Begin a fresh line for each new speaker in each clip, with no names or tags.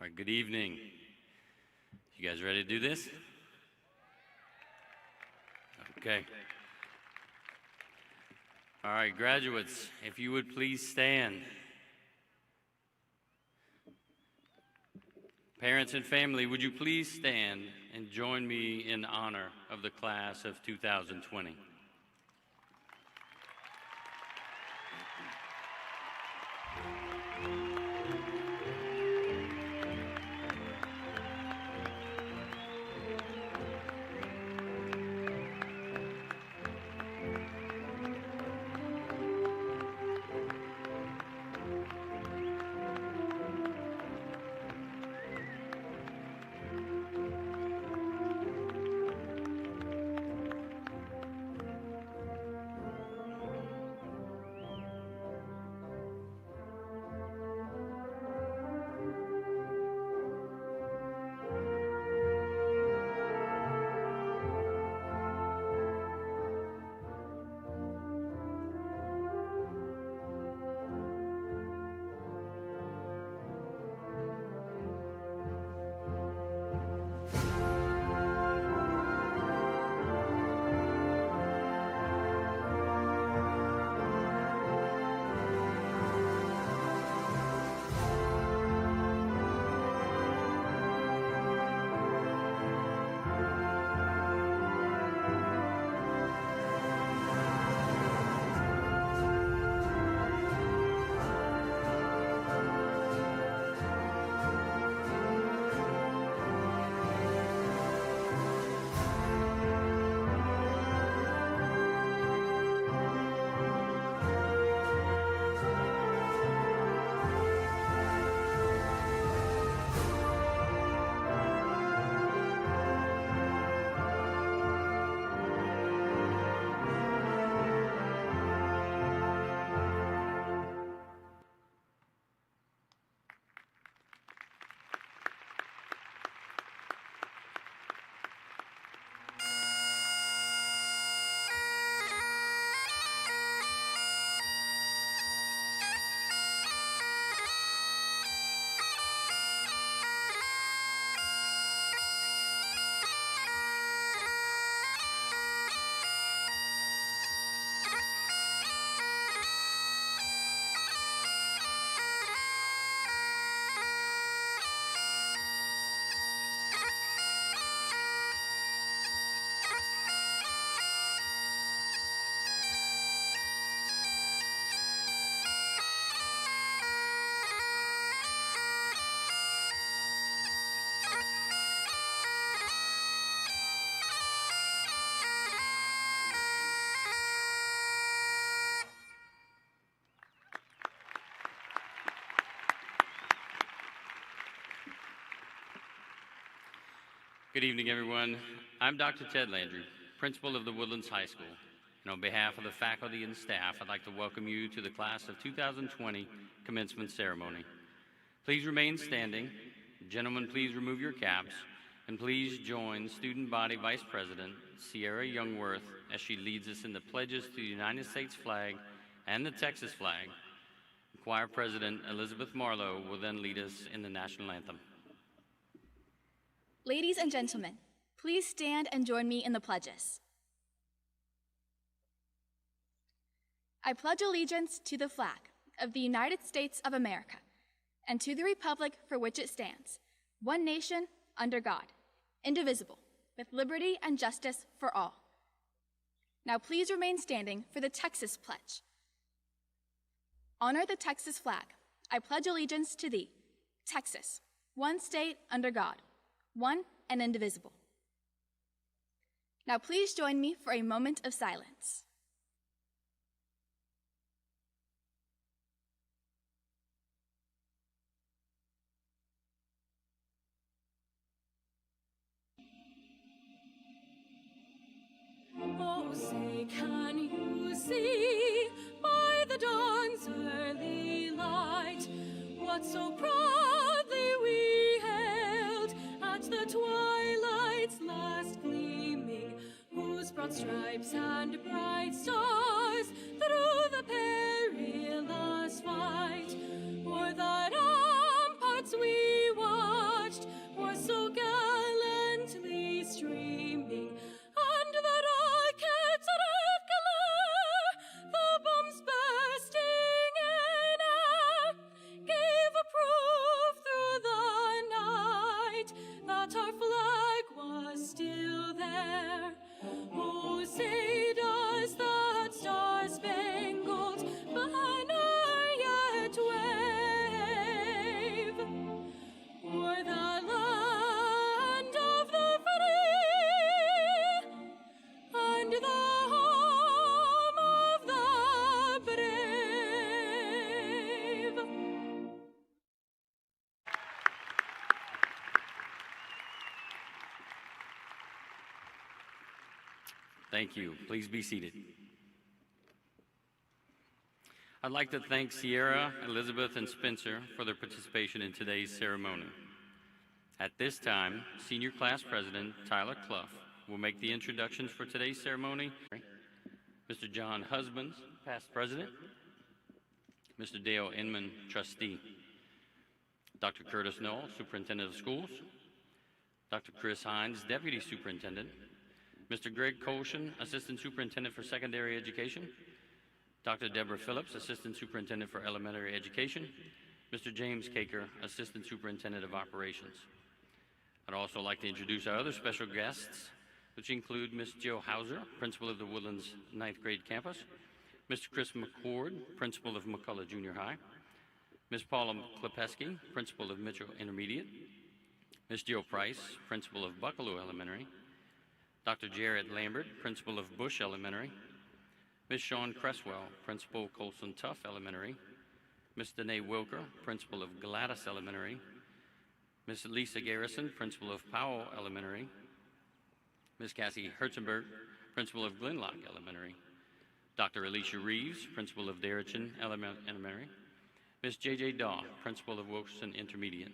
right, good evening. You guys ready to do this? Okay. All right, graduates, if you would please stand. Parents and family, would you please stand and join me in honor of the class of 2020? Good evening, everyone. I'm Dr. Ted Landry, principal of the Woodlands High School. And on behalf of the faculty and staff, I'd like to welcome you to the class of 2020 commencement ceremony. Please remain standing. Gentlemen, please remove your caps. And please join Student Body Vice President Sierra Youngworth as she leads us in the pledges to the United States flag and the Texas flag. Choir President Elizabeth Marlowe will then lead us in the national anthem.
Ladies and gentlemen, please stand and join me in the pledges. I pledge allegiance to the flag of the United States of America and to the republic for which it stands, one nation, under God, indivisible, with liberty and justice for all. Now please remain standing for the Texas pledge. Honor the Texas flag. I pledge allegiance to thee, Texas, one state under God, one and indivisible. Now please join me for a moment of silence.
Oh, say, can you see by the dawn's early light what so proudly we hailed at the twilight's last gleaming, whose broad stripes and bright stars through the perilous fight o'er the ramparts we won?
Thank you. Please be seated. I'd like to thank Sierra, Elizabeth, and Spencer for their participation in today's ceremony. At this time, Senior Class President Tyler Clough will make the introductions for today's ceremony. Mr. John Husbands, Past President. Mr. Dale Inman, Trustee. Dr. Curtis Knoll, Superintendent of Schools. Dr. Chris Hines, Deputy Superintendent. Mr. Greg Colshan, Assistant Superintendent for Secondary Education. Dr. Deborah Phillips, Assistant Superintendent for Elementary Education. Mr. James Caker, Assistant Superintendent of Operations. I'd also like to introduce our other special guests, which include Ms. Jill Hauser, Principal of the Woodlands 9th grade campus. Mr. Chris McCord, Principal of McCullough Junior High. Ms. Paula Klepeski, Principal of Mitchell Intermediate. Ms. Jill Price, Principal of Buccaloo Elementary. Dr. Jared Lambert, Principal of Bush Elementary. Ms. Sean Cresswell, Principal Colson Tough Elementary. Ms. Danae Wilker, Principal of Gladys Elementary. Ms. Lisa Garrison, Principal of Powell Elementary. Ms. Cassie Herzenberg, Principal of Glenlock Elementary. Dr. Alicia Reeves, Principal of Darrichin Elementary. Ms. J.J. Daw, Principal of Wilkerson Intermediate.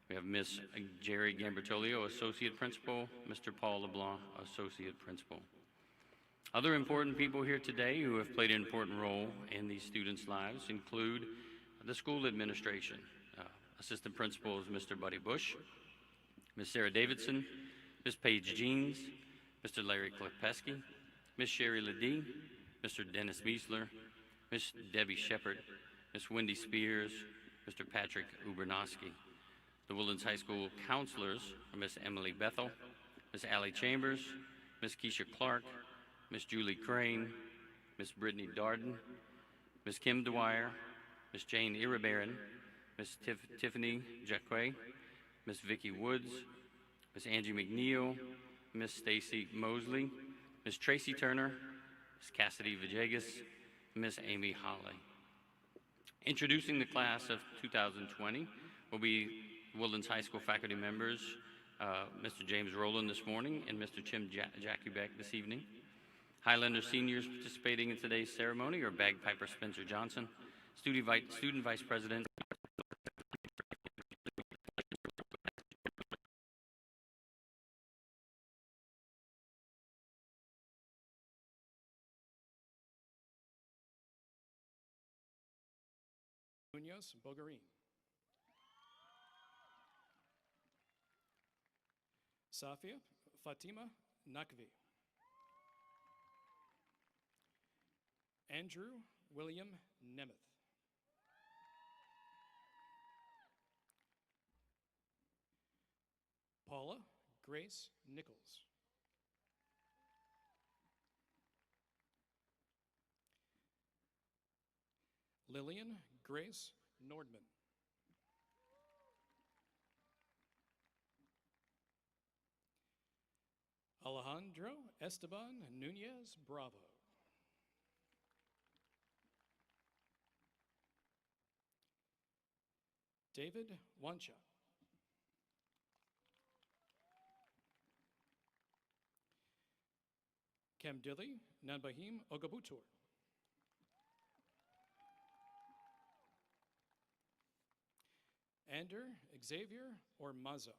We have Ms. Jerry Gambertolio, Associate Principal, Mr. Paul LeBlanc, Associate Principal. Other important people here today who have played an important role in these students' lives include the school administration. Assistant Principal is Mr. Buddy Bush, Ms. Sarah Davidson, Ms. Paige Jeans, Mr. Larry Klepeski, Ms. Sherry Ledee, Mr. Dennis Meisler, Ms. Debbie Shepard, Ms. Wendy Spears, Mr. Patrick Ubernoski. The Woodlands High School counselors are Ms. Emily Bethel, Ms. Allie Chambers, Ms. Keisha Clark, Ms. Julie Crane, Ms. Brittany Darden, Ms. Kim Dwyer, Ms. Jane Iribaran, Ms. Tiffany Jacquet, Ms. Vicki Woods, Ms. Angie McNeil, Ms. Stacy Mosley, Ms. Tracy Turner, Ms. Cassidy Villegas, Ms. Amy Holly. Introducing the class of 2020 will be Woodlands High School faculty members, Mr. James Rowland this morning and Mr. Tim Jakubek this evening. Highlander seniors participating in today's ceremony are bagpiper Spencer Johnson, student vice president.
Munoz Bogarin. Safia Fatima Nakvi. Andrew William Nemeth. Paula Grace Nichols. Lillian Grace Nordman. Alejandro Esteban Nunez Bravo. David Wancha. Kamdili Nanbahim Ogabutur. Ander Xavier Ormaza.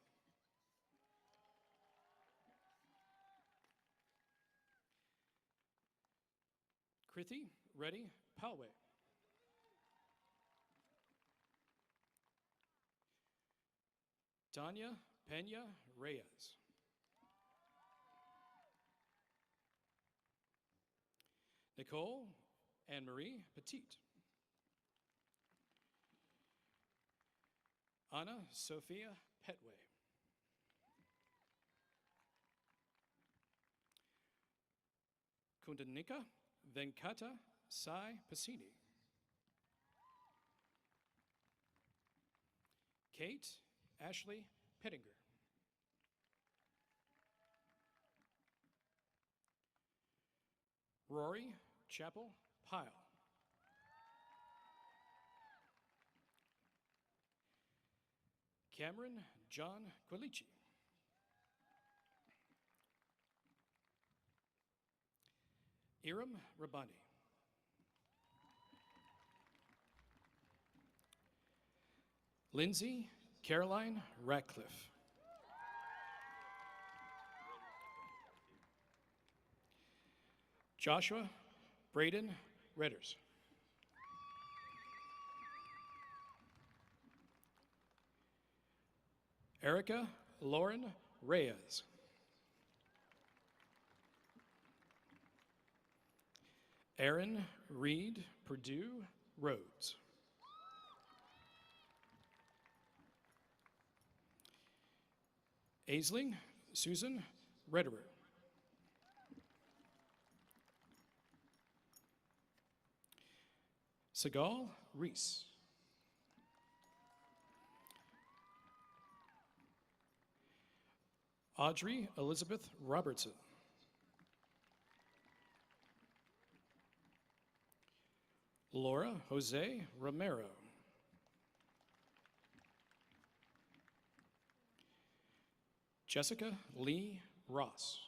Krithi Reddy Palwe. Tanya Pena Reyes. Nicole Anne-Marie Petit. Anna Sophia Petway. Kundanika Venkata Sai Pasini. Kate Ashley Pettinger. Rory Chapel Pyle. Cameron John Quilici. Iram Rabani. Lindsay Caroline Ratcliffe. Joshua Braden Redders. Erica Lauren Reyes. Aaron Reed Purdue Rhodes. Aisling Susan Rederer. Segal Reese. Audrey Elizabeth Robertson. Laura Jose Romero. Jessica Lee Ross.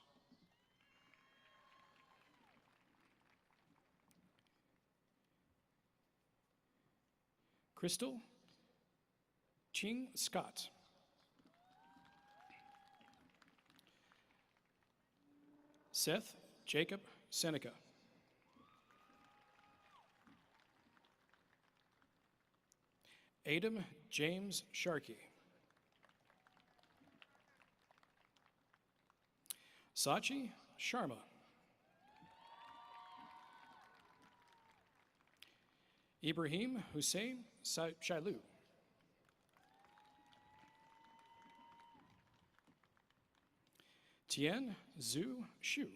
Crystal Ching Scott. Seth Jacob Seneca. Adam James Sharkey. Sachi Sharma. Ibrahim Hussein Shailu. Tien Zhu Shu.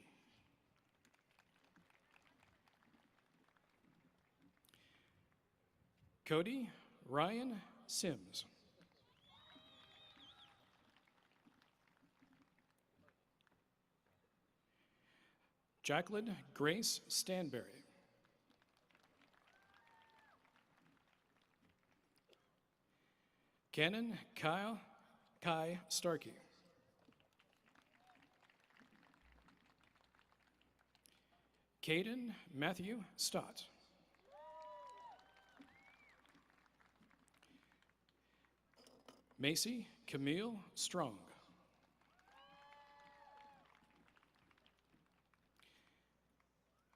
Cody Ryan Sims. Jacqueline Grace Stanberry. Cannon Kai Starkey. Caden Matthew Stott. Macy Camille Strong.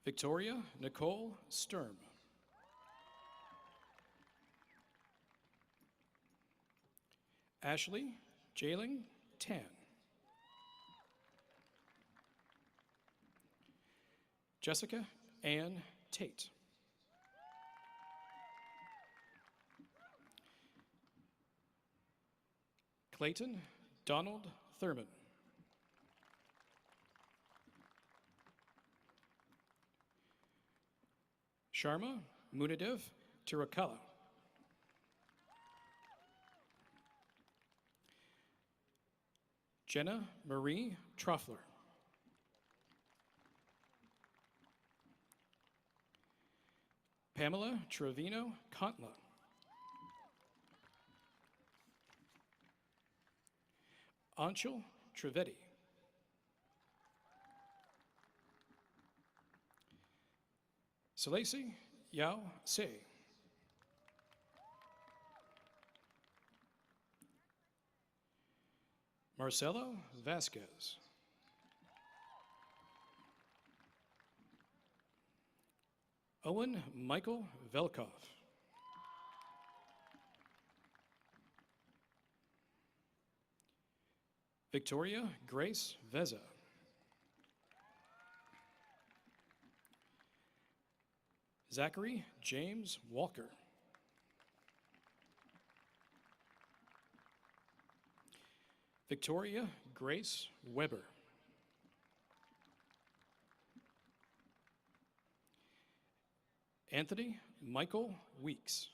Victoria Nicole Sturm. Ashley Jailing Tan. Jessica Ann Tate. Clayton Donald Thurman. Sharma Munadev Tirakala. Jenna Marie Troffler. Pamela Trevino Contla. Anshul Trivedi. Salasi Yao Se. Marcelo Vasquez. Owen Michael Velkov. Victoria Grace Veza. Zachary James Walker. Victoria Grace Weber. Anthony Michael Weeks.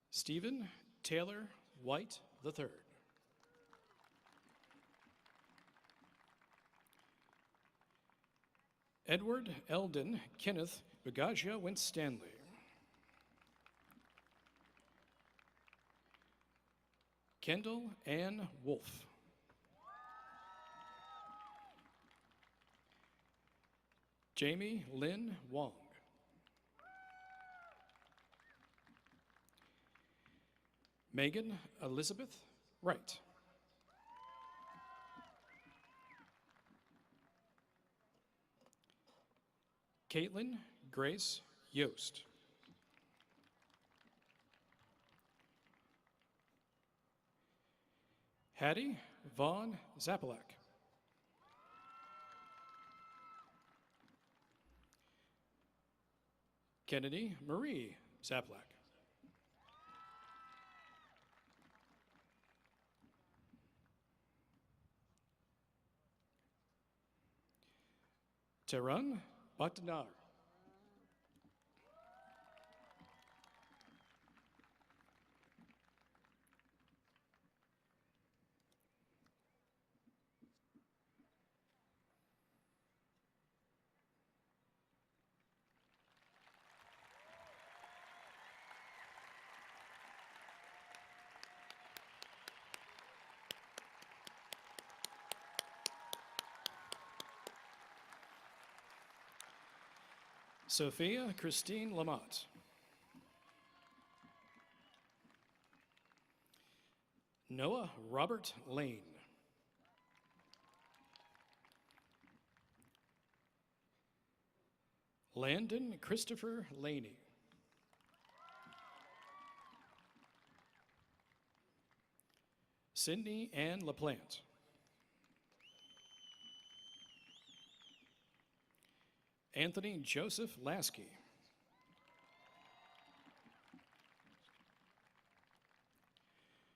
Stephen Taylor White III. Edward Eldon Kenneth Bagagia Winstanley. Kendall Ann Wolf. Jamie Lynn Wong. Megan Elizabeth Wright. Caitlin Grace Yost. Hattie Vaughn Zapalak. Kennedy Marie Zapalak. Terun Bhatnagar. Sophia Christine Lamont. Noah Robert Lane. Landon Christopher Laney. Sydney Ann LaPlante. Anthony Joseph Lasky.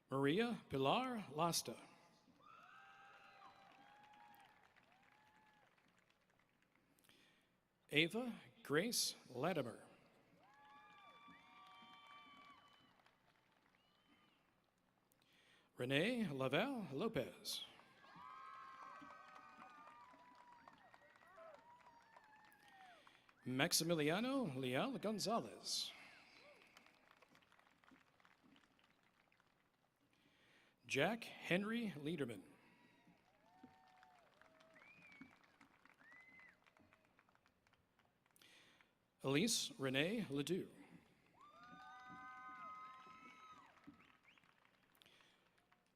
Maria Pilar Lasta. Ava Grace Latimer. Renee Lavelle Lopez. Maximiliano Leal Gonzalez. Jack Henry Liederman. Elise Renee Ledoux.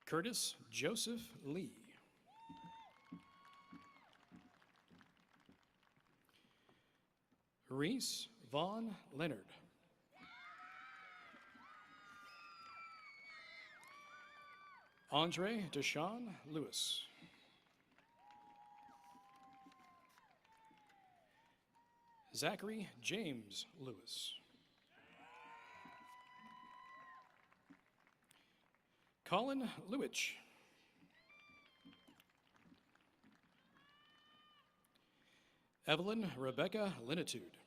Curtis Joseph Lee. Reese Vaughn Leonard. Andre Deshawn Lewis. Zachary James Lewis. Colin Lewich. Evelyn Rebecca Linitude.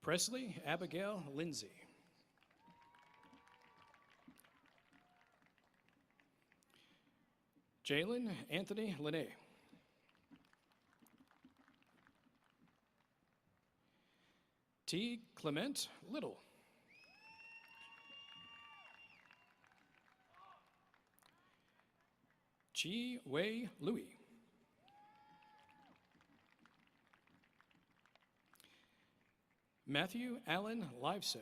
Presley Abigail Lindsay. Jalen Anthony Lene. T. Clement Little. Chi Wei Louis. Matthew Allen Livesay.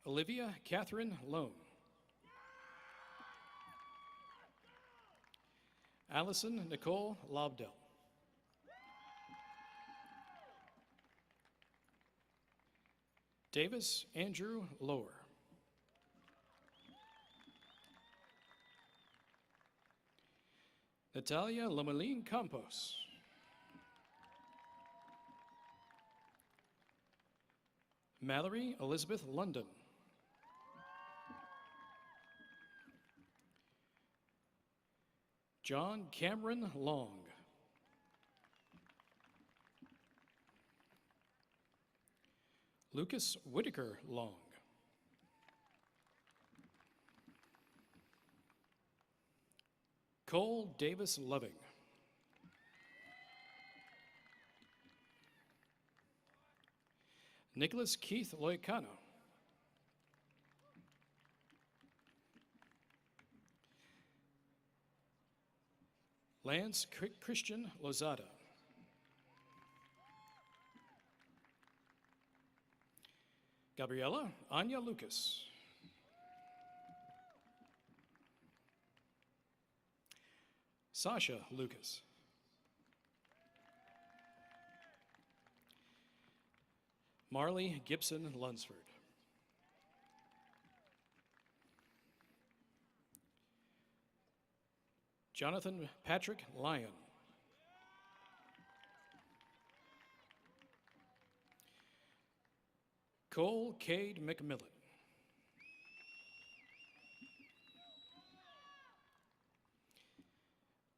Olivia Catherine Lone. Allison Nicole Lobdell. Davis Andrew Lower. Natalia Lomelin Campos. Mallory Elizabeth London. John Cameron Long. Lucas Whitaker Long. Cole Davis Loving. Nicholas Keith Loicano. Lance Christian Lozada. Gabriela Anya Lucas. Sasha Lucas. Marley Gibson Lunsford. Jonathan Patrick Lyon. Cole Cade McMillan.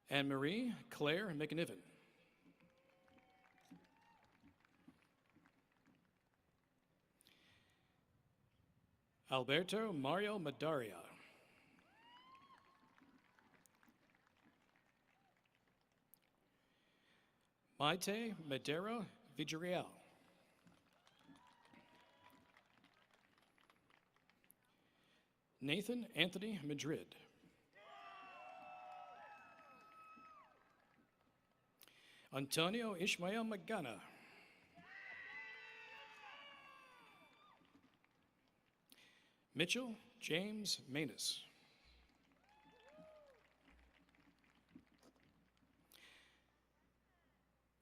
Anne-Marie Claire McNiven. Alberto Mario Madaria. Maite Madera Vigirial. Nathan Anthony Madrid. Antonio Ishmael Magana. Mitchell James Manus.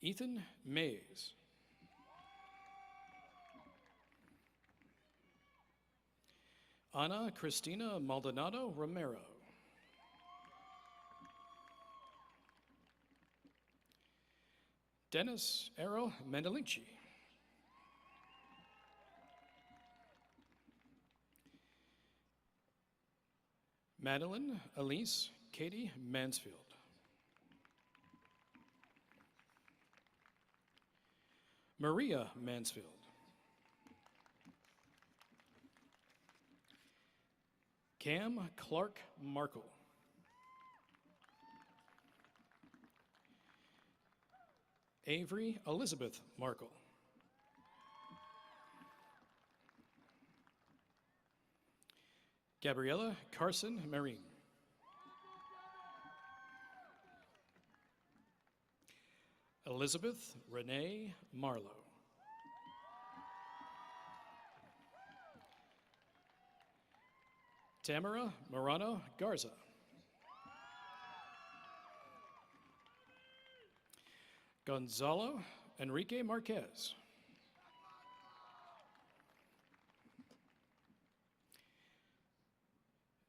Ethan Mays. Ana Cristina Maldonado Romero. Dennis Arrow Mendelinci. Madeline Elise Katie Mansfield. Maria Mansfield. Cam Clark Markle. Avery Elizabeth Markle. Gabriella Carson Marine. Elizabeth Renee Marlowe. Tamara Morano Garza. Gonzalo Enrique Marquez.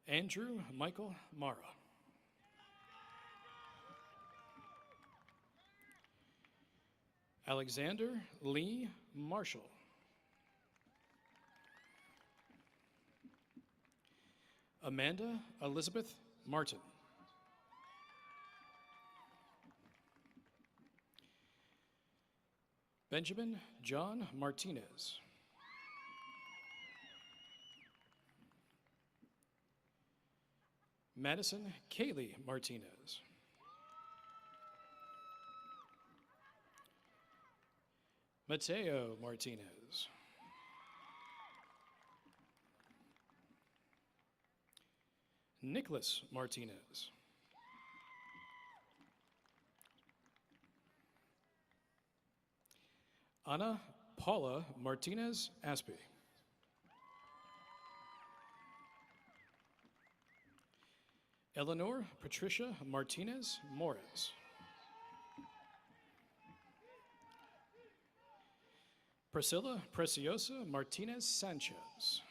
Andrew Michael Mara. Alexander Lee Marshall. Amanda Elizabeth Martin. Benjamin John Martinez. Madison Kaylee Martinez. Mateo Martinez. Nicholas Martinez. Ana Paula Martinez Aspey. Eleanor Patricia Martinez Morris. Priscilla Preciosa Martinez Sanchez.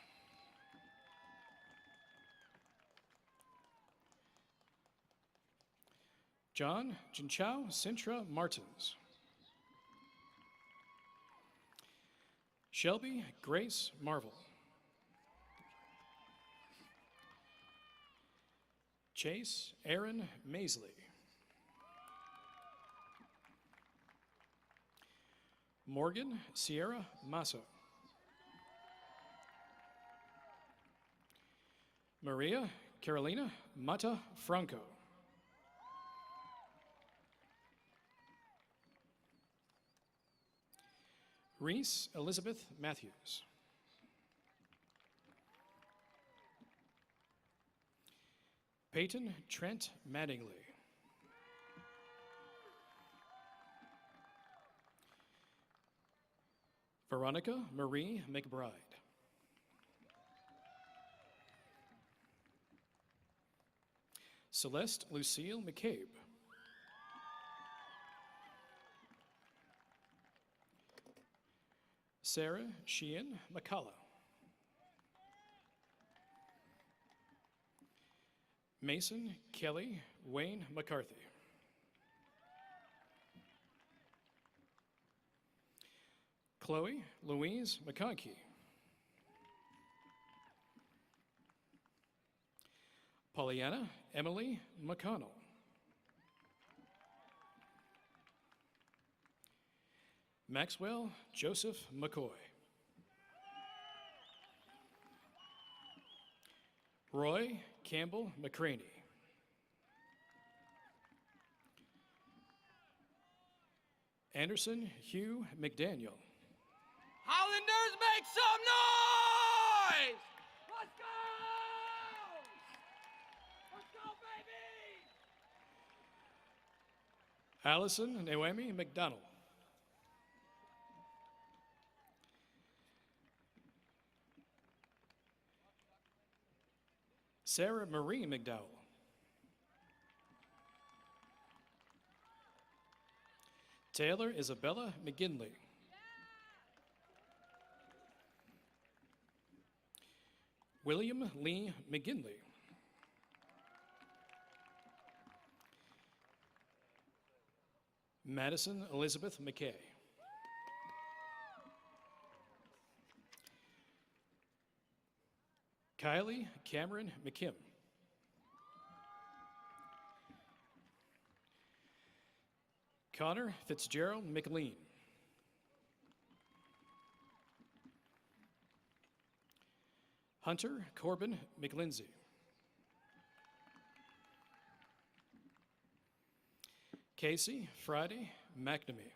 John Jinchao Sintra Martins. Shelby Grace Marvel. Chase Aaron Maisley. Morgan Sierra Masso. Maria Carolina Mata Franco. Reese Elizabeth Matthews. Peyton Trent Mattingly. Veronica Marie McBride. Celeste Lucille McCabe. Sarah Sheehan McCullough. Mason Kelly Wayne McCarthy. Chloe Louise McConkey. Pollyanna Emily McConnell. Maxwell Joseph McCoy. Roy Campbell McCraney. Anderson Hugh McDaniel.
Highlanders, make some noise! Let's go! Let's go, baby!
Allison Naomi McDonald. Sarah Marie McDowell. Taylor Isabella McGinley. William Lee McGinley. Madison Elizabeth McKay. Kylie Cameron McKim. Connor Fitzgerald McLean. Hunter Corbin McLindsey. Casey Friday McNamee.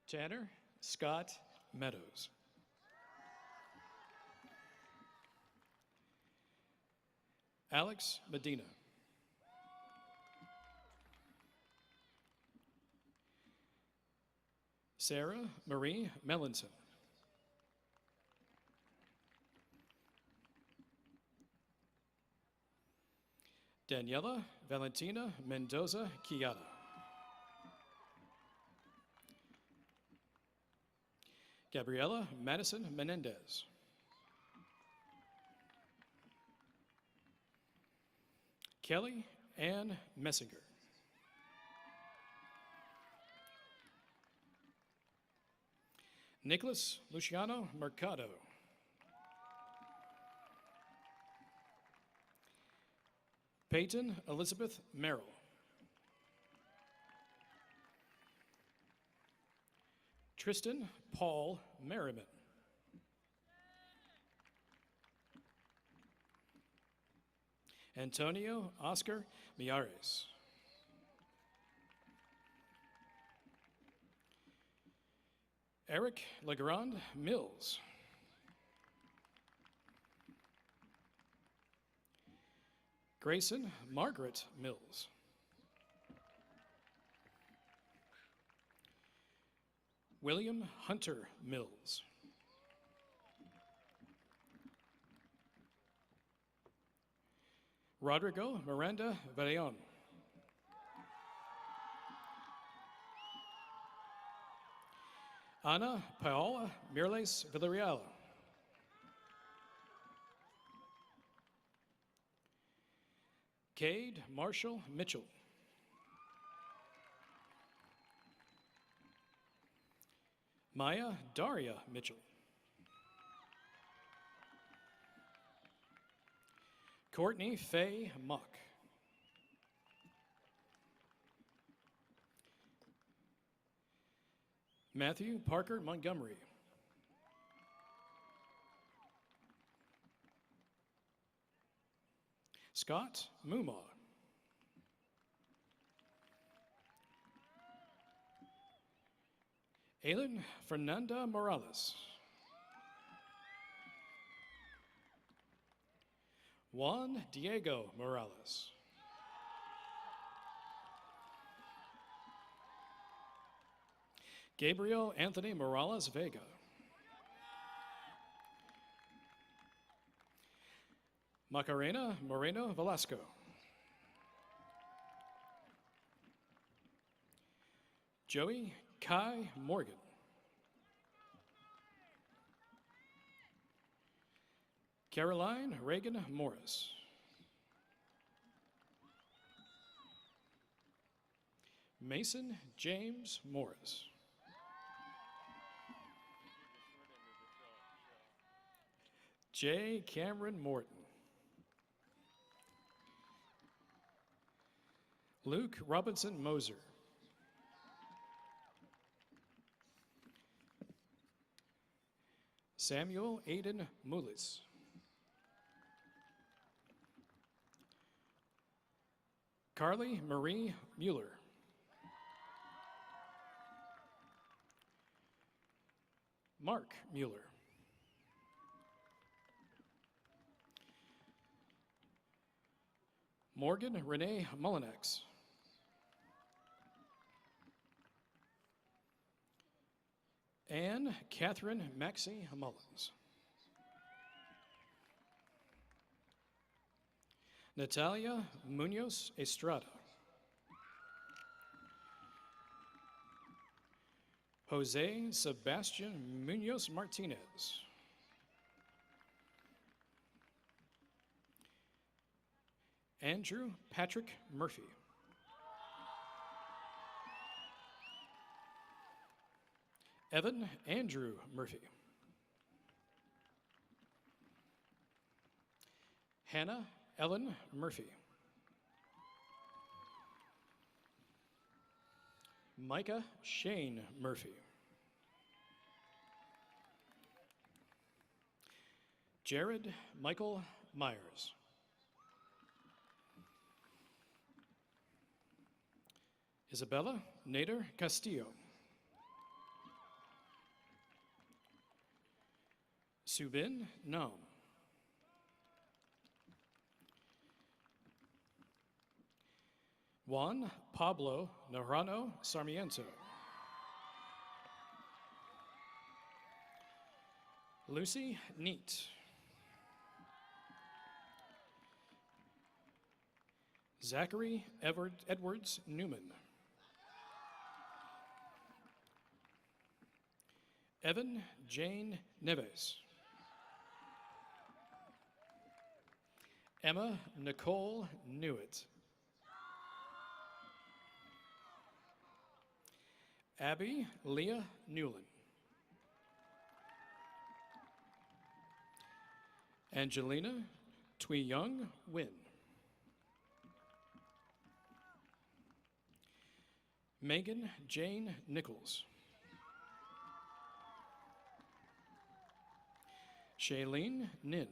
Tanner Scott Meadows. Alex Medina. Sarah Marie Mellinson. Daniela Valentina Mendoza Chiata. Gabriela Madison Menendez. Kelly Ann Messinger. Nicholas Luciano Mercado. Peyton Elizabeth Merrill. Tristan Paul Merriman. Antonio Oscar Miares. Eric Legrand Mills. Grayson Margaret Mills. William Hunter Mills. Rodrigo Miranda Varellon. Ana Paola Mirles Villarreal. Cade Marshall Mitchell. Maya Daria Mitchell. Courtney Faye Mock. Matthew Parker Montgomery. Scott Muma. Aylin Fernanda Morales. Juan Diego Morales. Gabriel Anthony Morales Vega. Macarena Moreno Velasco. Joey Kai Morgan. Caroline Reagan Morris. Mason James Morris. J. Cameron Morton. Luke Robinson Moser. Samuel Aiden Mullis. Carly Marie Mueller. Mark Mueller. Morgan Renee Mullinex. Anne Catherine Maxey Mullins. Natalia Munoz Estrada. Jose Sebastian Munoz Martinez. Andrew Patrick Murphy. Evan Andrew Murphy. Hannah Ellen Murphy. Micah Shane Murphy. Jared Michael Myers. Isabella Nader Castillo. Subin Nam. Juan Pablo Naranjo Sarmiento. Lucy Neat. Zachary Edwards Newman. Evan Jane Neves. Emma Nicole Newitt. Abby Leah Newland. Angelina Twee Young Wynn. Megan Jane Nichols. Shailene Nin.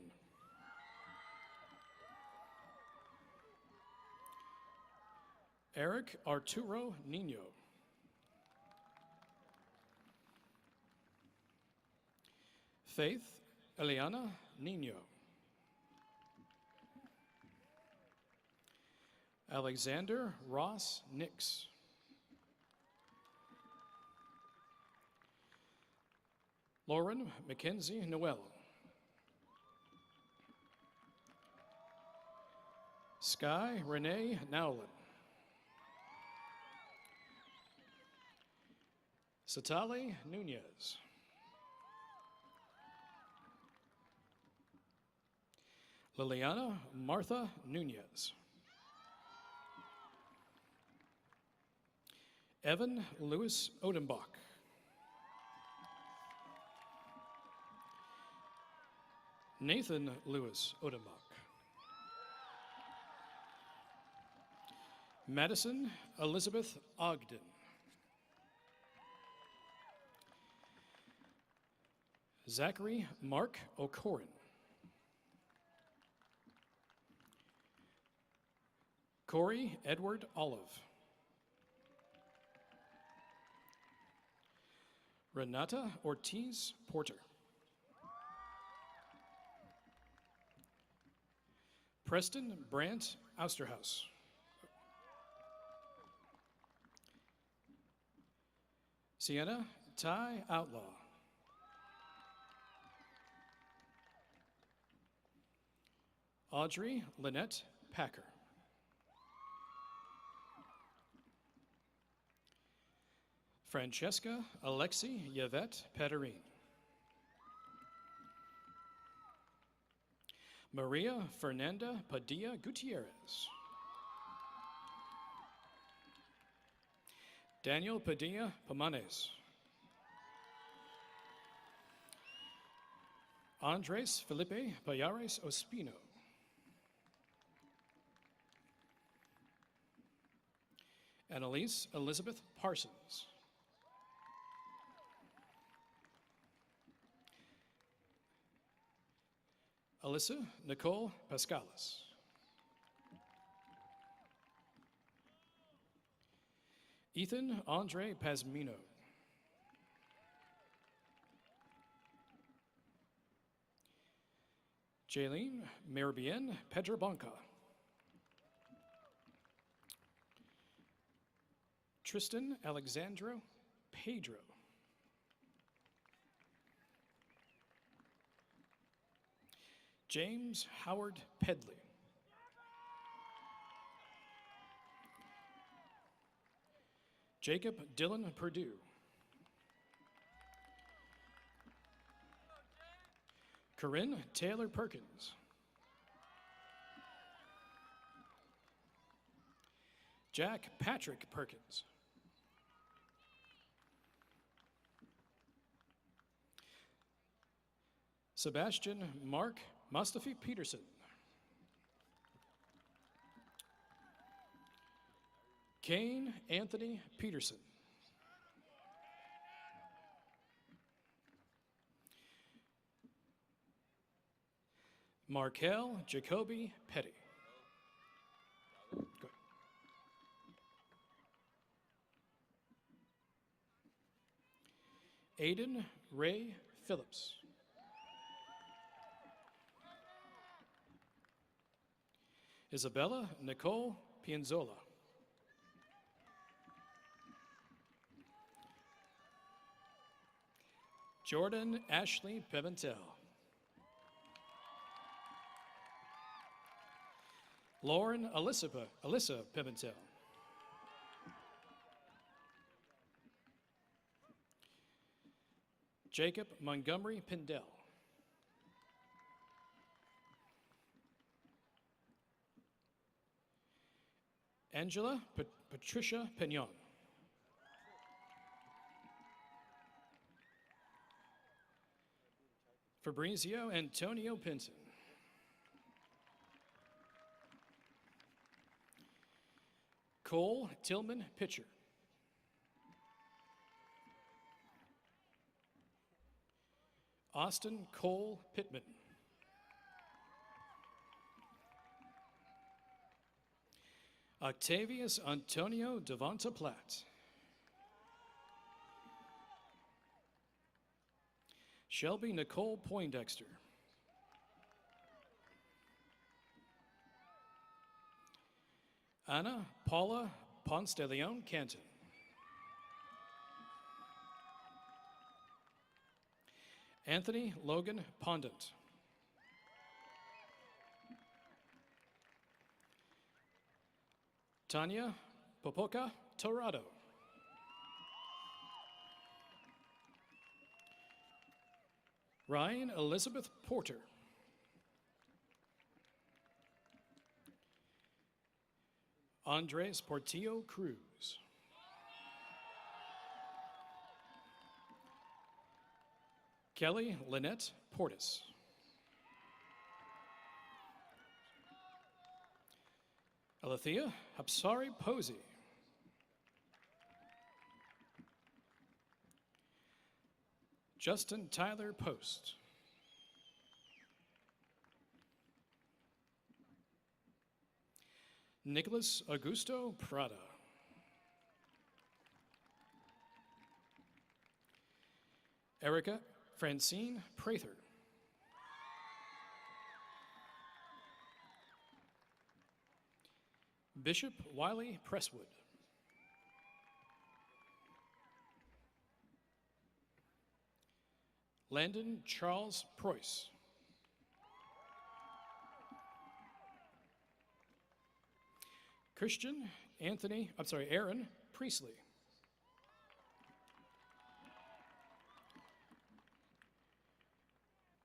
Eric Arturo Nino. Faith Eliana Nino. Alexander Ross Nix. Lauren Mackenzie Noel. Sky Renee Nowlin. Satali Nunez. Liliana Martha Nunez. Evan Lewis Odenbach. Nathan Lewis Odenbach. Madison Elizabeth Ogden. Zachary Mark O'Corin. Corey Edward Olive. Renata Ortiz Porter. Preston Brandt Austerhouse. Sienna Ty Outlaw. Audrey Lynette Packer. Francesca Alexi Yvette Pederine. Maria Fernanda Padilla Gutierrez. Daniel Padilla Pamanes. Andres Felipe Payares Ospino. Annalise Elizabeth Parsons. Alyssa Nicole Pascalis. Ethan Andre Pazmino. Jaylene Maribien Pedrobanca. Tristan Alexandro Pedro. James Howard Pedley. Jacob Dylan Purdue. Corinne Taylor Perkins. Jack Patrick Perkins. Sebastian Mark Mustafi Peterson. Kane Anthony Peterson. Markel Jacoby Petty. Go. Aiden Ray Phillips. Isabella Nicole Pianzola. Jordan Ashley Pimentel. Lauren Alyssa Pimentel. Jacob Montgomery Pindell. Angela Patricia Pignon. Fabrizio Antonio Pinson. Cole Tillman Pitcher. Austin Cole Pittman. Octavius Antonio Devonta Platt. Shelby Nicole Poindexter. Anna Paula Ponce de Leon Canton. Anthony Logan Pondant. Tanya Popoca Torado. Ryan Elizabeth Porter. Andres Portillo Cruz. Kelly Lynette Portis. Alethea Hapsari Posey. Justin Tyler Post. Nicholas Augusto Prada. Erica Francine Prather. Bishop Wiley Presswood. Landon Charles Preuss. Aaron Priestley.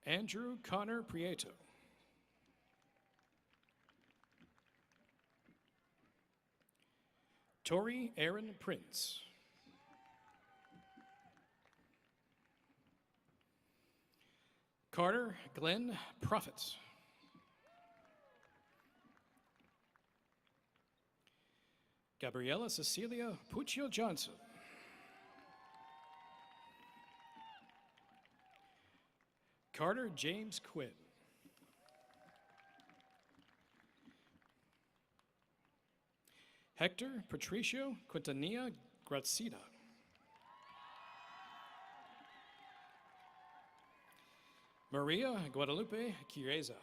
Andrew Connor Prieto. Tori Aaron Prince. Carter Glenn Prophet. Gabriella Cecilia Puccio Johnson. Carter James Quinn. Hector Patricio Quintanilla Grazida. Maria Guadalupe Chiesa.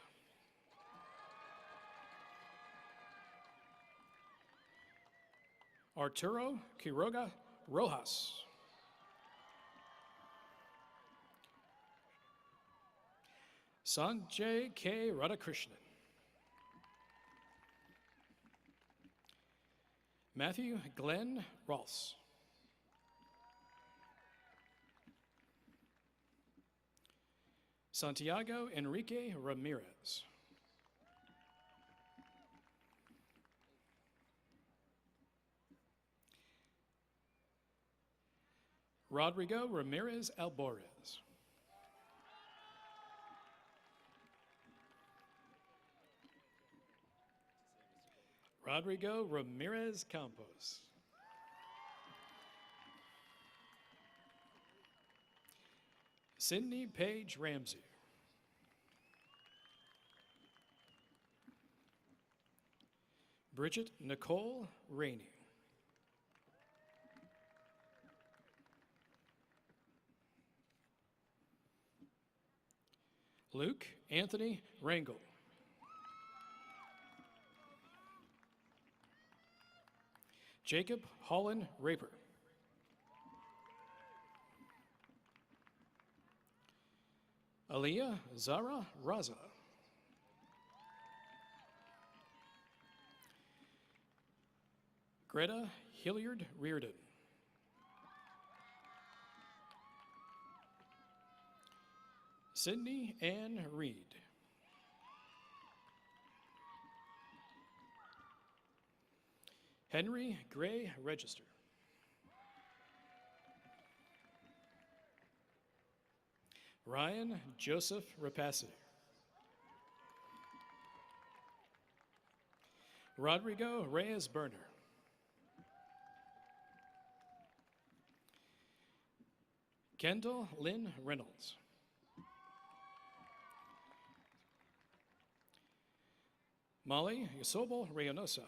Arturo Quiroga Rojas. Sanjay K. Radhakrishnan. Matthew Glenn Ross. Santiago Enrique Ramirez. Rodrigo Ramirez Alborez. Rodrigo Ramirez Campos. Sydney Page Ramsey. Bridget Nicole Rainey. Luke Anthony Rangel. Jacob Holland Raper. Aliyah Zara Raza. Greta Hilliard Reardon. Sydney Ann Reed. Henry Gray Register. Ryan Joseph Rapassi. Rodrigo Reyes Berner. Kendall Lynn Reynolds. Molly Yosobel Reynosa.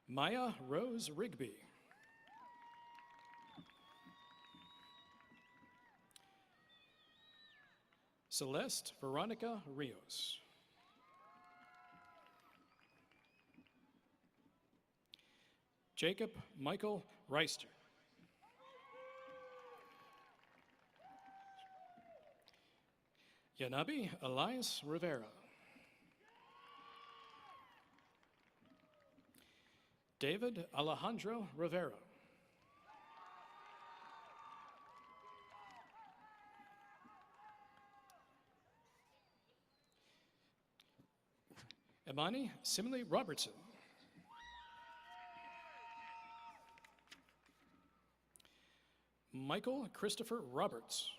Maya Rose Rigby. Celeste Veronica Rios. Jacob Michael Reister. Yanabi Elias Rivera. David Alejandro Rivera. Imani Simile Robertson. Michael Christopher Roberts.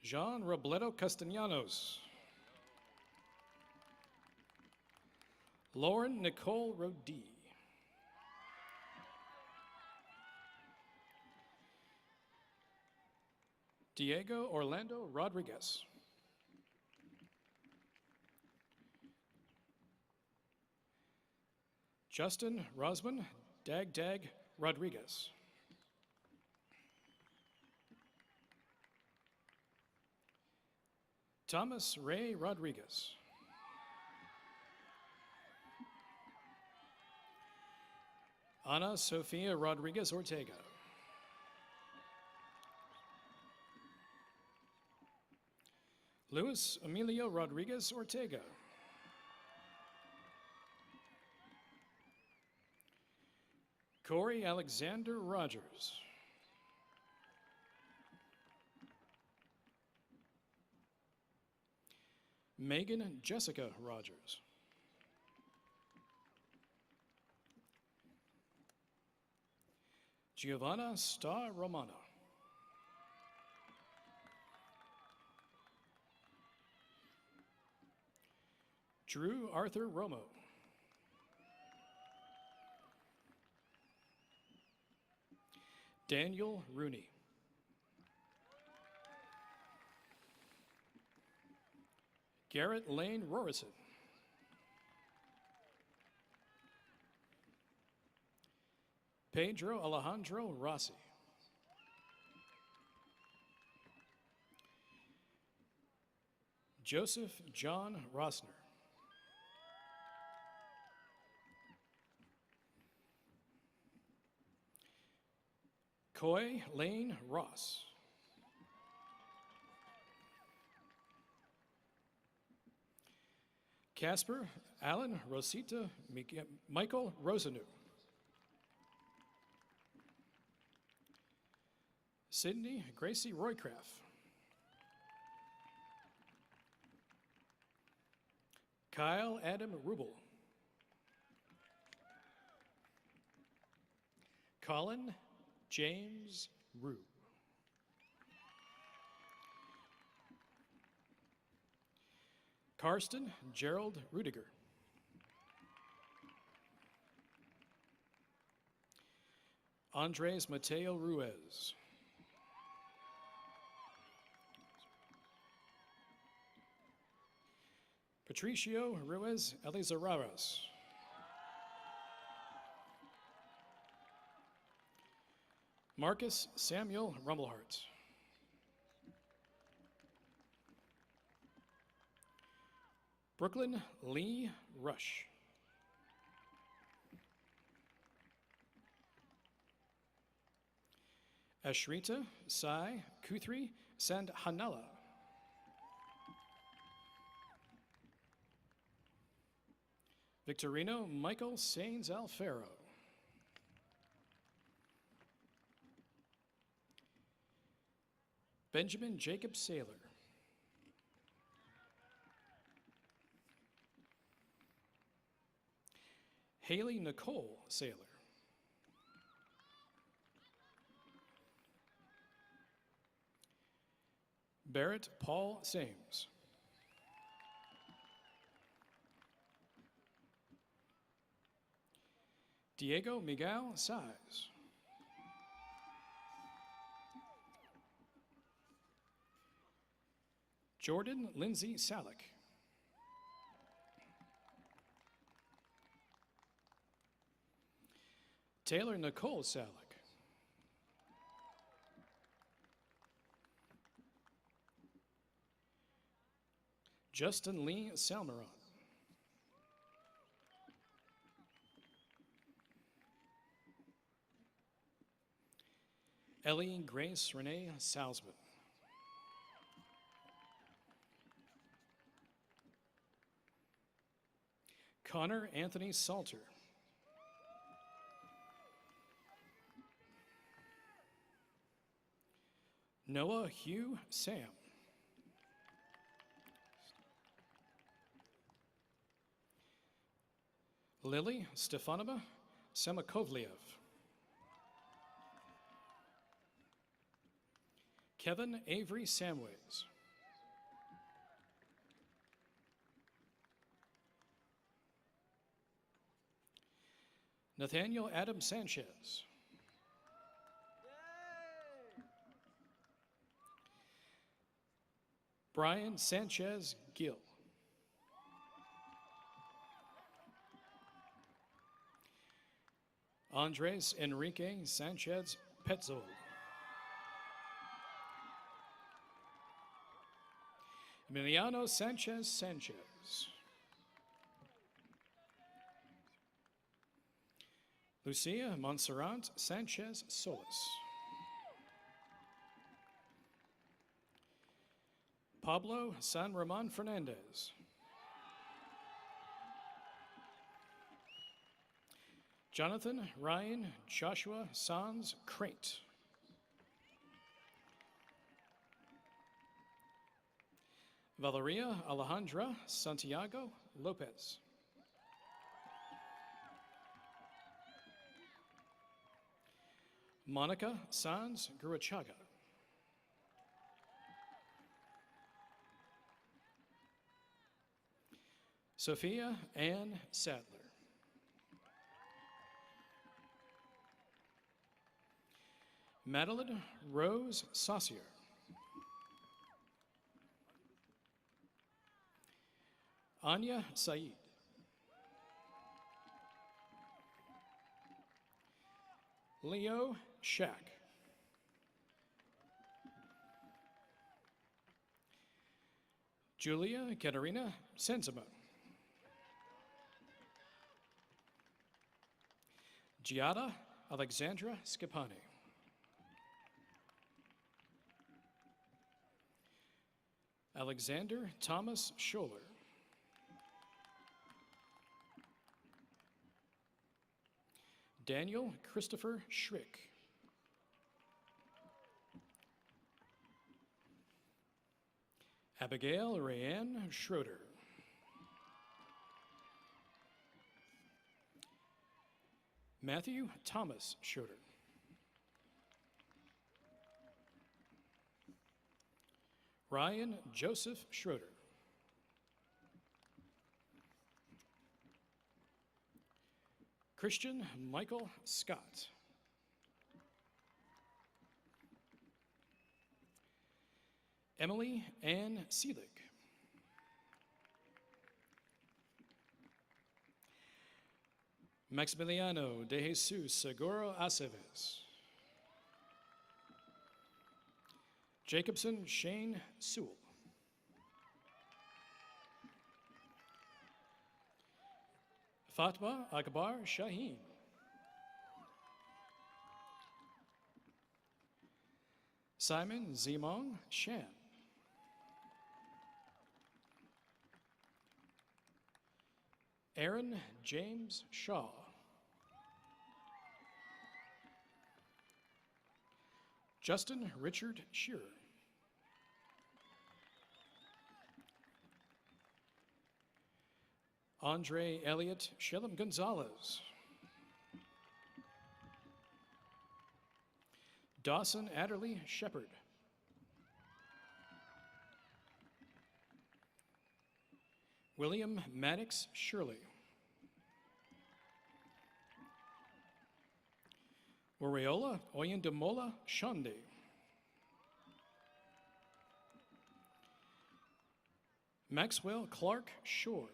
Jean Robledo Castellanos. Lauren Nicole Rodee. Diego Orlando Rodriguez. Justin Rosman Dag Rodriguez. Thomas Ray Rodriguez. Ana Sofia Rodriguez Ortega. Luis Emilio Rodriguez Ortega. Corey Alexander Rogers. Megan Jessica Rogers. Giovanna Star Romano. Drew Arthur Romo. Daniel Rooney. Garrett Lane Rorison. Pedro Alejandro Rossi. Joseph John Rossner. Coy Lane Ross. Casper Alan Rosita Michael Rosanu. Sydney Gracie Roycraft. Kyle Adam Rubel. Colin James Rue. Karsten Gerald Rudiger. Andres Mateo Ruiz. Patricio Ruiz Elizararas. Marcus Samuel Rumblehart. Brooklyn Lee Rush. Ashrita Sai Kuthri Sandhanala. Victorino Michael Sainz Alfaro. Benjamin Jacob Saylor. Haley Nicole Saylor. Barrett Paul Sames. Diego Miguel Size. Jordan Lindsay Salick. Taylor Nicole Salick. Justin Lee Salmeron. Ellie Grace Renee Salzman. Connor Anthony Salter. Noah Hugh Sam. Lily Stefanova Semakovliev. Kevin Avery Samways. Nathaniel Adam Sanchez. Brian Sanchez Gill. Andres Enrique Sanchez Petzold. Emiliano Sanchez Sanchez. Lucia Montserrat Sanchez Solis. Pablo San Ramon Fernandez. Jonathan Ryan Joshua Sans Crate. Valeria Alejandra Santiago Lopez. Monica Sans Guruchaga. Sophia Ann Sadler. Madeline Rose Saucier. Anya Said. Leo Shack. Julia Katerina Sensima. Giada Alexandra Scapani. Alexander Thomas Scholler. Daniel Christopher Schrick. Abigail Rayanne Schroeder. Matthew Thomas Schroeder. Ryan Joseph Schroeder. Christian Michael Scott. Emily Ann Seelig. Maximiliano de Jesus Seguro Aceves. Jacobson Shane Sewell. Fatma Akbar Shaheen. Simon Zimong Shan. Aaron James Shaw. Justin Richard Shearer. Andre Elliott Shellam Gonzalez. Dawson Adderley Shepard. William Maddox Shirley. Oriola Oyendamola Shande. Maxwell Clark Shore.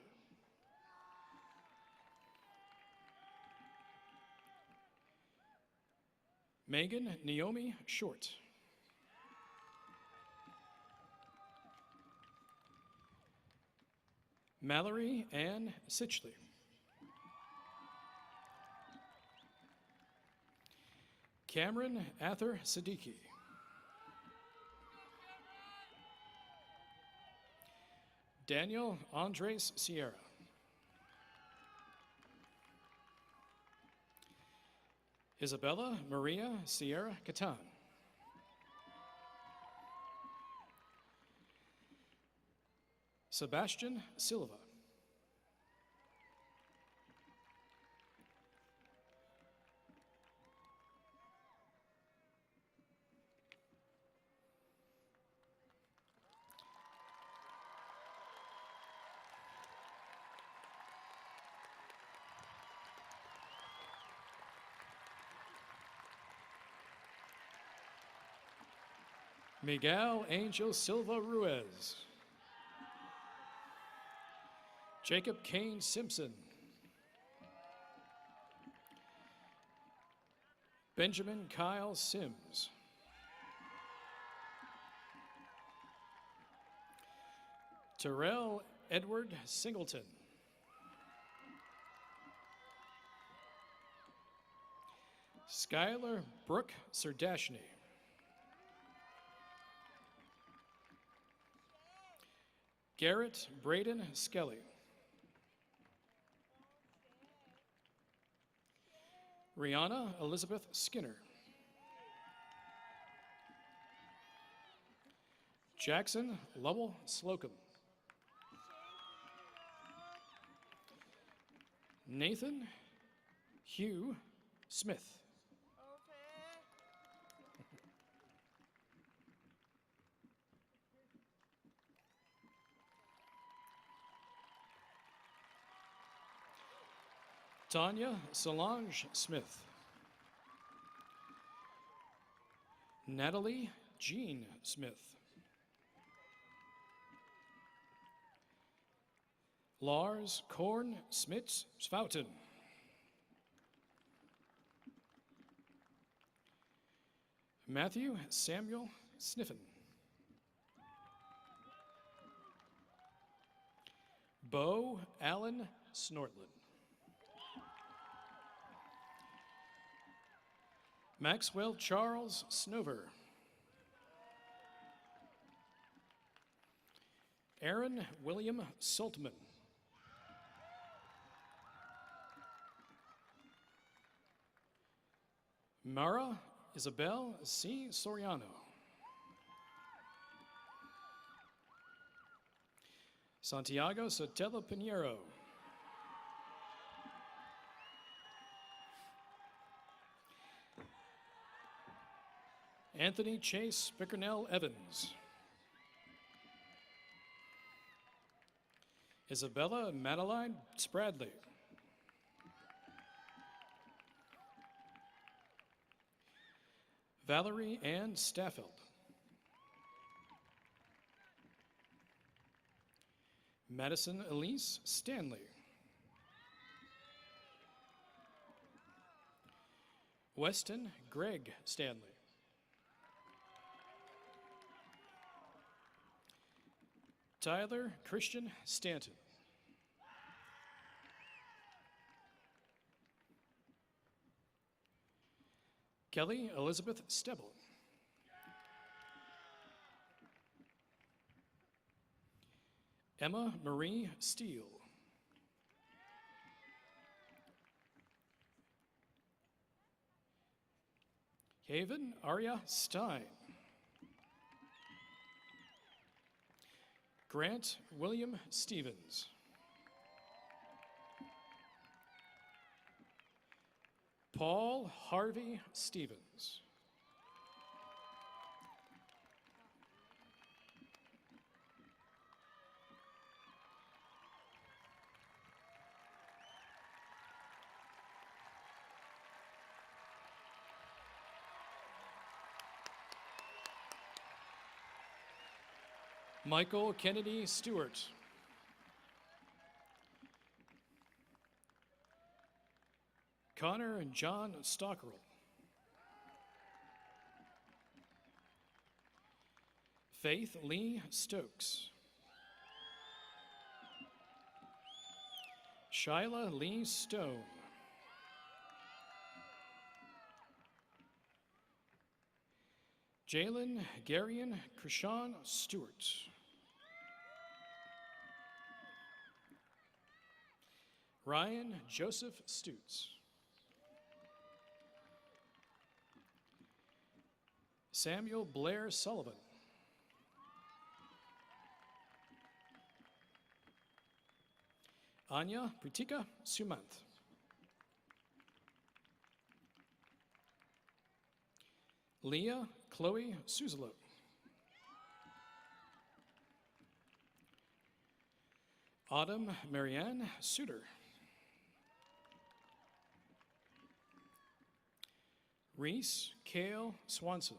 Megan Naomi Short. Mallory Ann Sitchley. Cameron Ather Siddiqui. Daniel Andres Sierra. Isabella Maria Sierra Catan. Sebastian Silva. Miguel Angel Silva Ruiz. Jacob Kane Simpson. Benjamin Kyle Sims. Terrell Edward Singleton. Skylar Brooke Serdashny. Garrett Braden Skelly. Rihanna Elizabeth Skinner. Jackson Lovell Slocum. Nathan Hugh Smith. Tanya Solange Smith. Natalie Jean Smith. Lars Korn Smits Svouten. Matthew Samuel Sniffen. Bo Allen Snortland. Maxwell Charles Snover. Aaron William Saltman. Mara Isabel C. Soriano. Santiago Sotelo Pinheiro. Anthony Chase Bickernell Evans. Isabella Madeline Spradley. Valerie Ann Staffeld. Madison Elise Stanley. Weston Greg Stanley. Tyler Christian Stanton. Kelly Elizabeth Stebble. Emma Marie Steele. Haven Arya Stein. Grant William Stevens. Paul Harvey Stevens. Michael Kennedy Stewart. Connor and John Stockerell. Faith Lee Stokes. Shyla Lee Stone. Jalen Garion Krishan Stewart. Ryan Joseph Stutz. Samuel Blair Sullivan. Anya Pritika Sumant. Leah Chloe Suzalo. Autumn Marianne Suter. Reese Kale Swanson.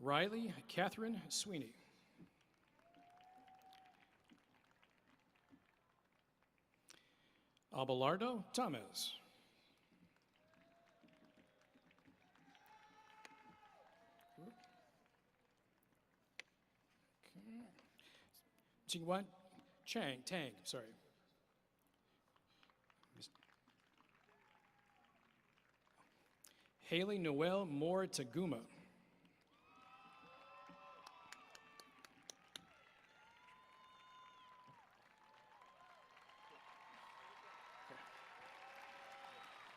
Riley Catherine Sweeney. Abelardo Thomas. Jingwan Tang, sorry. Haley Noel Moore Taguma.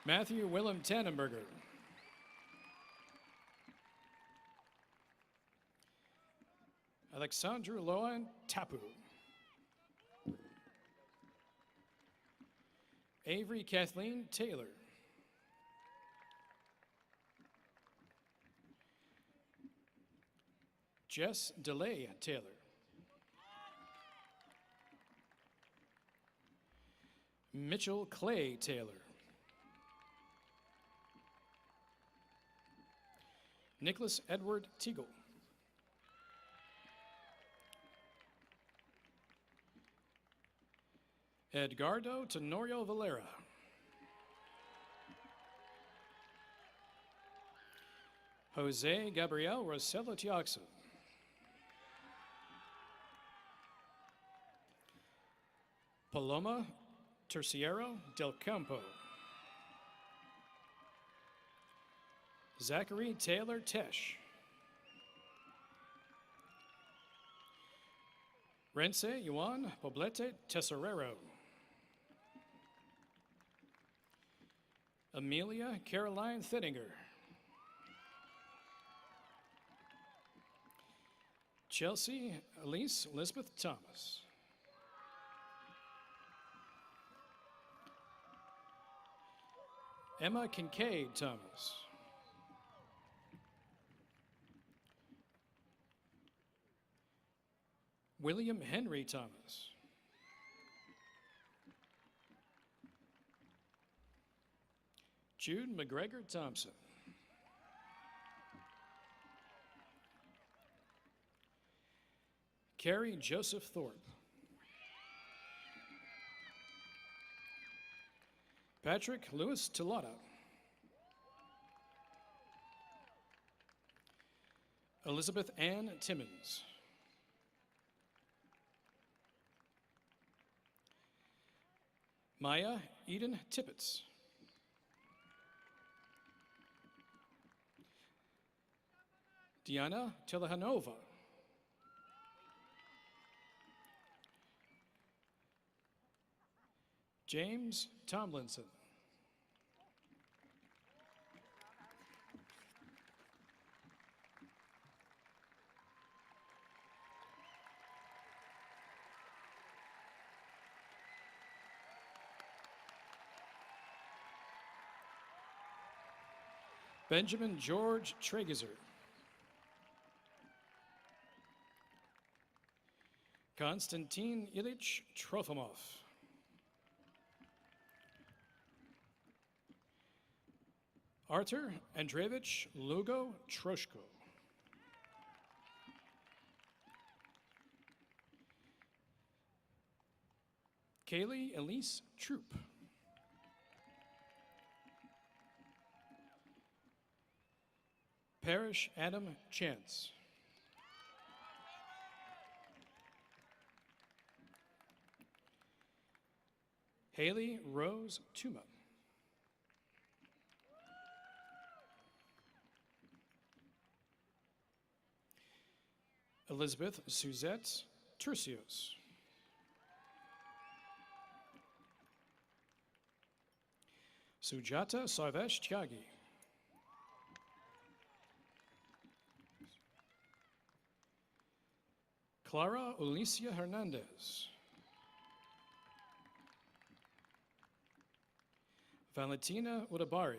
Matthew Willem Tannenberger. Alexandru Loan Tapu. Avery Kathleen Taylor. Jess DeLay Taylor. Mitchell Clay Taylor. Nicholas Edward Teagle. Edgardo Tenorio Valera. Jose Gabriel Rossello Tiaxa. Paloma Terciero del Campo. Zachary Taylor Tesh. Rense Juan Poblete Tesorero. Amelia Caroline Thinninger. Chelsea Elise Elizabeth Thomas. Emma Kincaid Thomas. William Henry Thomas. Jude McGregor Thompson. Carrie Joseph Thorpe. Patrick Lewis Tillada. Elizabeth Ann Timmons. Maya Eden Tippett. Diana Telehanova. James Tomlinson. Benjamin George Tregeser. Konstantin Ilyich Trofimov. Artur Andreevich Lugo Troshko. Kaylee Elise Troop. Parrish Adam Chance. Haley Rose Tuma. Elizabeth Suzette Tercios. Sujata Sarvesh Tyagi. Clara Alicia Hernandez. Valentina Udabari.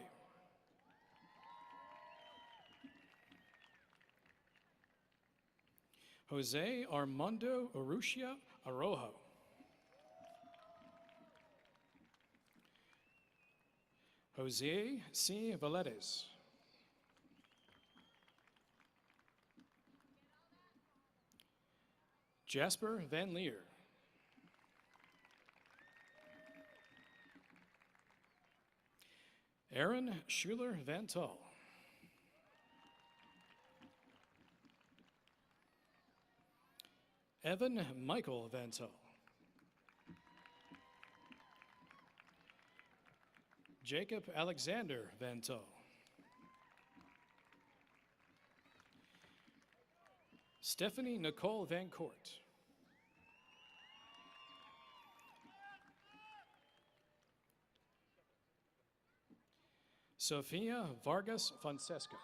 Jose Armando Urrutia Arojo. Jose C. Valedes. Jasper Van Leer. Aaron Schuler Van Tull. Evan Michael Van Tull. Jacob Alexander Van Tull. Stephanie Nicole Van Court. Sofia Vargas Fonseca.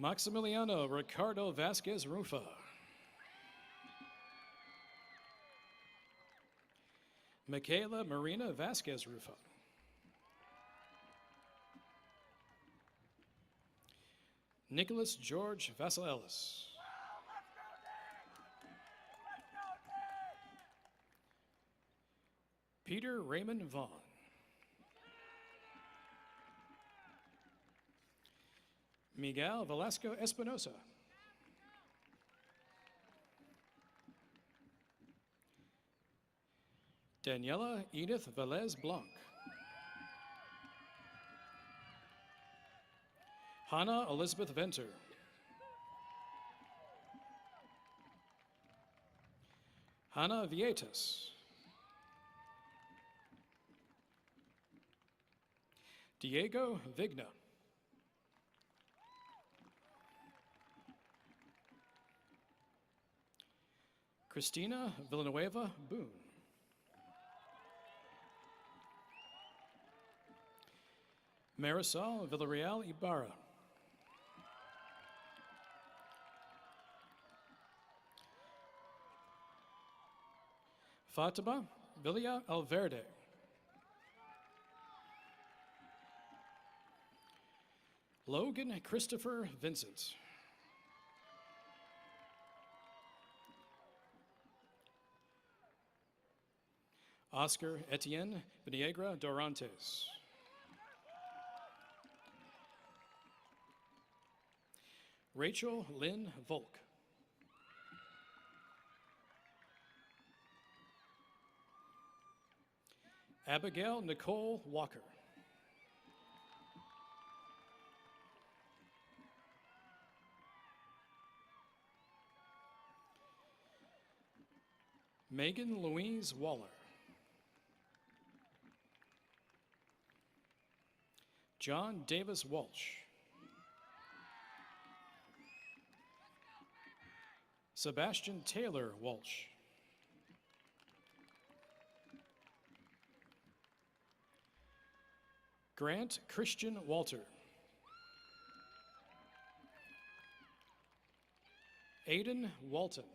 Maximiliano Ricardo Vasquez Rufa. Michaela Marina Vasquez Rufa. Nicholas George Vasilelis. Peter Raymond Vaughn. Miguel Velasco Espinosa. Daniela Edith Velez Blanc. Hannah Elizabeth Venter. Hannah Vietas. Diego Vigna. Christina Villanueva Boone. Marisol Villarreal Ibarra. Fatima Villa Alverde. Logan Christopher Vincent. Oscar Etienne Viniegra Dorantes. Rachel Lynn Volk. Abigail Nicole Walker. Megan Louise Waller. John Davis Walsh. Sebastian Taylor Walsh. Grant Christian Walter. Aiden Walton.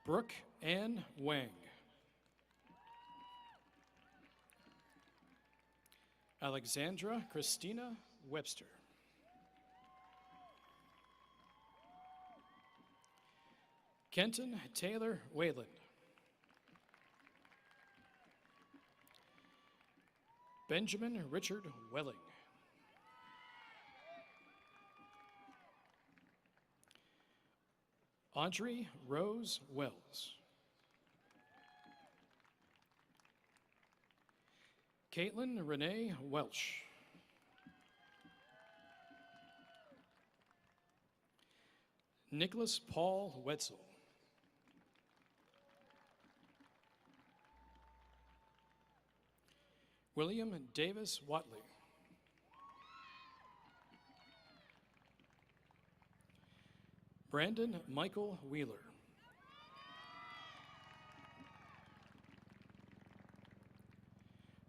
Brooke Ann Wang. Alexandra Christina Webster. Kenton Taylor Wayland. Benjamin Richard Welling. Audrey Rose Wells. Caitlin Renee Welsh. Nicholas Paul Wetzel. William Davis Watley. Brandon Michael Wheeler.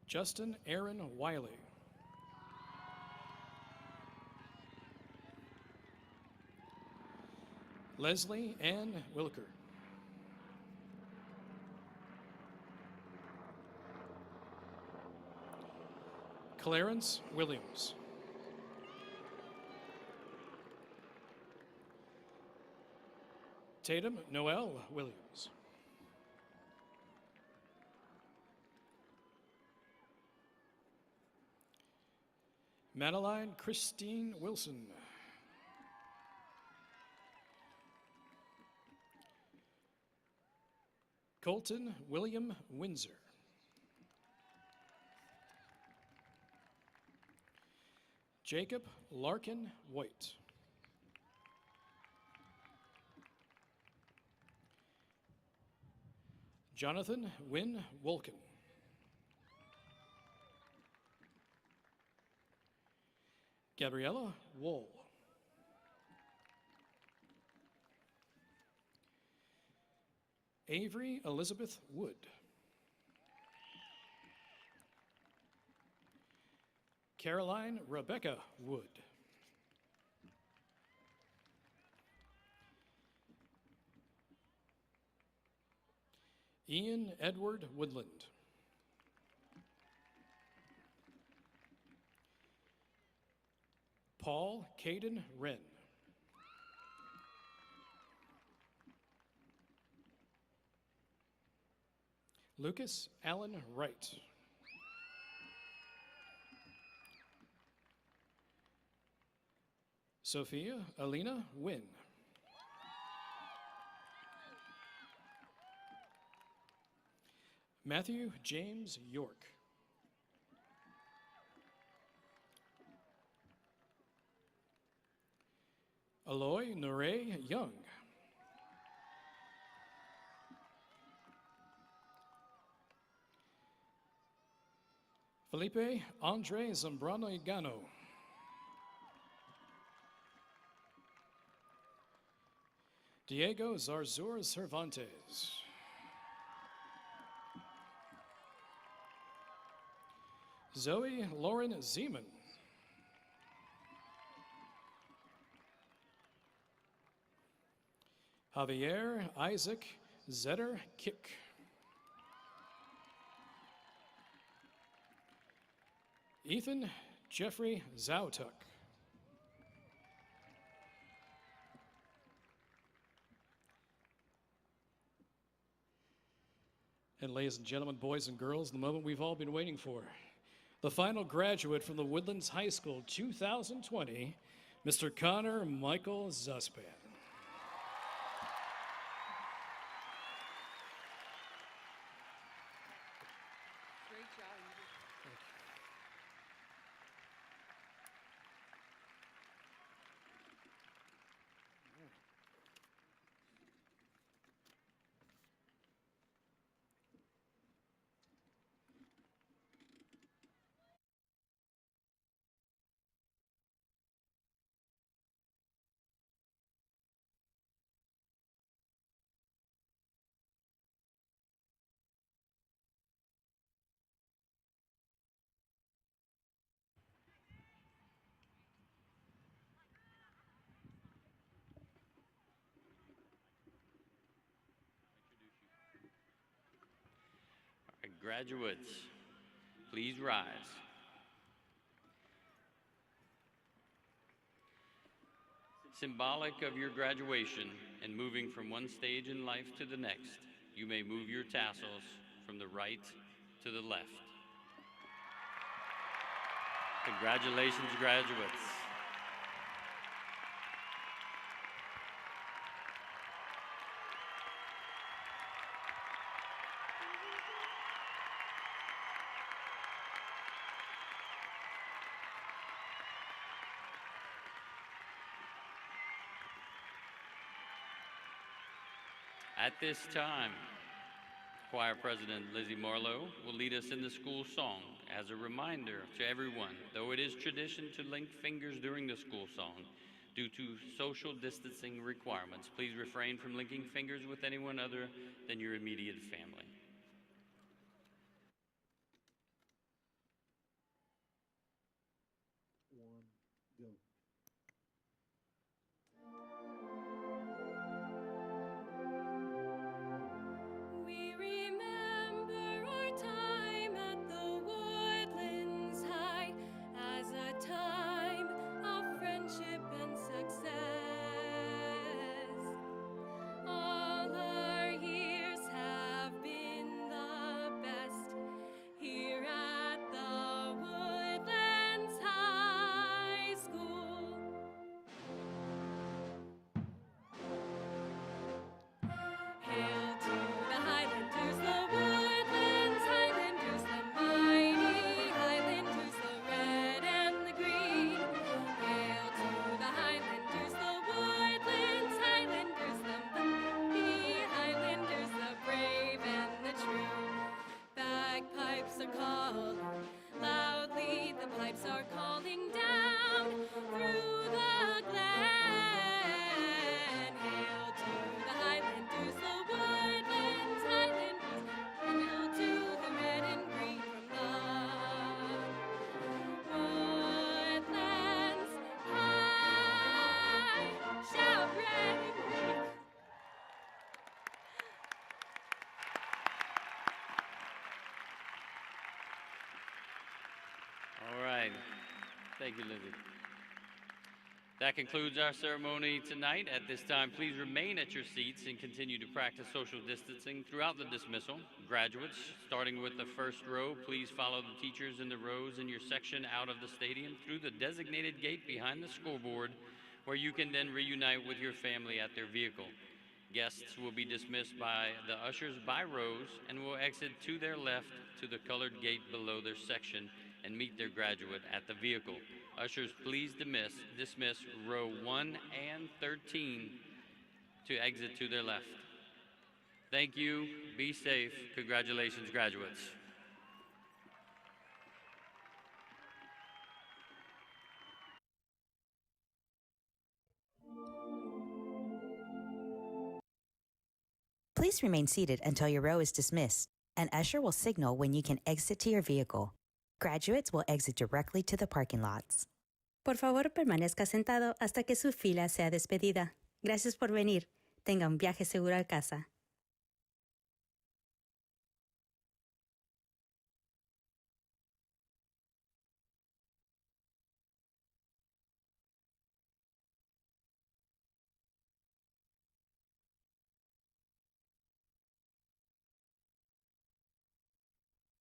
Justin Aaron Wiley. Leslie Ann Wilker. Clarence Williams. Tatum Noel Williams. Madeline Christine Wilson. Colton William Windsor. Jacob Larkin White. Jonathan Wynn Wolken. Gabriella Wool. Avery Elizabeth Wood. Caroline Rebecca Wood. Ian Edward Woodland. Paul Caden Wren. Lucas Allen Wright. Sophia Alina Wynn. Matthew James York. Aloy Nure Young. Felipe Andre Zambrano Igano. Diego Zarzur Cervantes. Zoe Lauren Zeman. Javier Isaac Zetter Kick. Ethan Jeffrey Zautuk. And ladies and gentlemen, boys and girls, the moment we've all been waiting for. The final graduate from the Woodlands High School 2020, Mr. Connor Michael Zuspan.
Great job.
All right, graduates, please rise. Symbolic of your graduation and moving from one stage in life to the next, you may move your tassels from the right to the left. Congratulations, graduates. At this time, Choir President Lizzie Marlowe will lead us in the school song. As a reminder to everyone, though it is tradition to link fingers during the school song, due to social distancing requirements, please refrain from linking fingers with anyone other than your immediate family.
One, go.
We remember our time at the Woodlands High as a time of friendship and success. All our years have been the best here at the Woodlands High School. call. Loudly the pipes are calling down through the glen. Hail to the Highlanders, the Woodlands Highlanders, and hail to the red and green from the Woodlands High. Shout red and green.
All right. Thank you, Lindsay. That concludes our ceremony tonight. At this time, please remain at your seats and continue to practice social distancing throughout the dismissal. Graduates, starting with the first row, please follow the teachers in the rows in your section out of the stadium through the designated gate behind the scoreboard, where you can then reunite with your family at their vehicle. Guests will be dismissed by the ushers by rows and will exit to their left to the colored gate below their section and meet their graduate at the vehicle. Ushers, please dismiss row 1 and 13 to exit to their left. Thank you. Be safe. Congratulations, graduates.
Please remain seated until your row is dismissed. An usher will signal when you can exit to your vehicle. Graduates will exit directly to the parking lots.
Por favor, permanezca sentado hasta que su fila sea despedida. Gracias por venir. Tenga un viaje seguro a casa.